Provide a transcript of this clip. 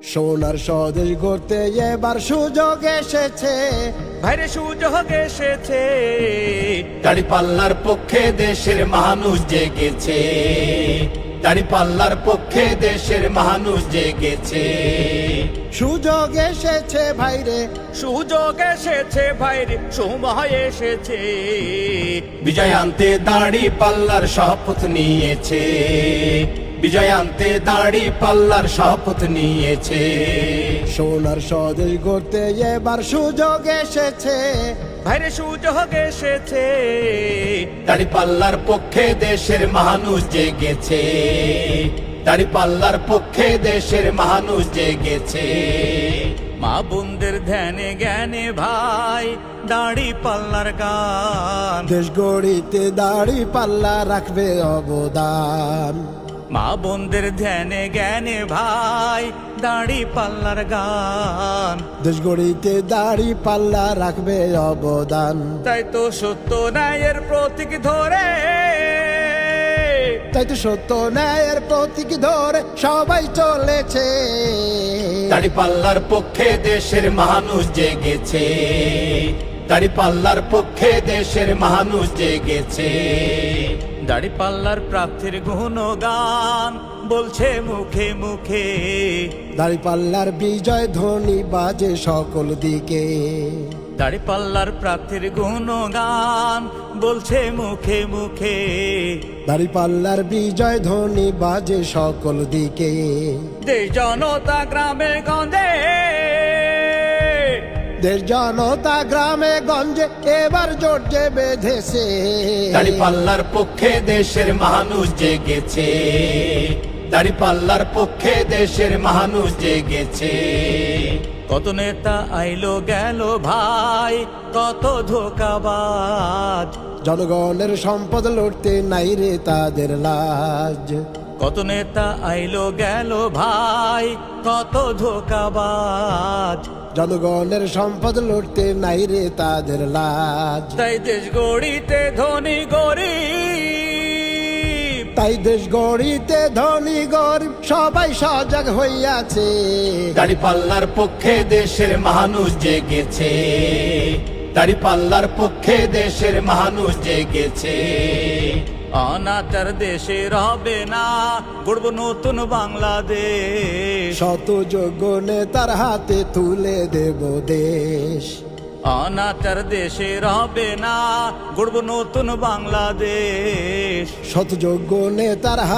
সোনার স্বদেশ গড়তে এবার সুযোগ এসেছে, ভাইরে সুযোগ এসেছে। দাঁড়িপাল্লার পক্ষে দেশের মানুষ জেগেছে, দাঁড়িপাল্লার পক্ষে দেশের মানুষ জেগেছে। সুযোগ এসেছে ভাইরে, সুযোগ এসেছে ভাইরে, সময় এসেছে। বিজয় আনতে দাঁড়িপাল্লার শপথ নিয়েছে, বিজয় আনতে দাঁড়িপাল্লার শপথ নিয়েছে। সোনার স্বদেশ গড়তে এবার সুযোগ এসেছে, ভাইরে সুযোগ এসেছে। দাঁড়িপাল্লার পক্ষে দেশের মানুষ জেগেছে, দাঁড়িপাল্লার পক্ষে দেশের মানুষ জেগেছে। মা বোনদের ধ্যানে জ্ঞানে ভাই দাঁড়িপাল্লার গান, দেশ গড়িতে দাঁড়িপাল্লা রাখবে অবদান। মা বোনদের ধ্যানে জ্ঞানে ভাই দাঁড়িপাল্লার গান। দেশ গড়িতে দাঁড়িপাল্লা রাখবে অবদান। তাই তো সত্য ন্যায়ের প্রতীক ধরে, তাই তো সত্য ন্যায়ের প্রতীক ধরে সবাই চলেছে। দাঁড়িপাল্লার পক্ষে দেশের মানুষ জেগেছে, দাঁড়িপাল্লার পক্ষে দেশের মানুষ জেগেছে। দাঁড়িপাল্লার প্রার্থীর গুণগান বলছে মুখে মুখে, দাঁড়িপাল্লার বিজয় ধ্বনি বাজে সকল দিকে। দাঁড়িপাল্লার প্রার্থীর গুণগান বলছে মুখে মুখে। দাঁড়িপাল্লার বিজয় ধ্বনি বাজে সকল দিকে। দেশ জনতা গ্রামে গঞ্জে, দেশ জনতা গ্রামে গঞ্জে এবার জোট যে বেঁধেছে। দাঁড়িপাল্লার পক্ষে দেশের মানুষ জেগেছে, দাঁড়িপাল্লার পক্ষে দেশের মানুষ জেগেছে। কত নেতা আইলো গেল ভাই, কত ধোঁকাবাজ। জনগণের সম্পদ লড়তে নাই রে তাদের লাজ। কত নেতা আইলো গেল ভাই, কত ধোঁকাবাজ। জনগণের সম্পদ লড়তে নাই রে তাদের লাজ। তাই দেশ গড়িতে ধনী গরিব, তাই দেশ গড়িতে ধনী গরিব সবাই সজাগ হইয়াছে। দাঁড়িপাল্লার পক্ষে দেশের মানুষ জেগেছে, দাঁড়িপাল্লার পক্ষে দেশের মানুষ জেগেছে। অনাচার দেশে রবে না, গড়ব নতুন বাংলাদেশ। শত যোগ্য নেতার হাতে তুলে দেব দেশ। অনাচার দেশে রবে না, গড়ব নতুন বাংলাদেশ। শত যোগ্য নেতার হাতে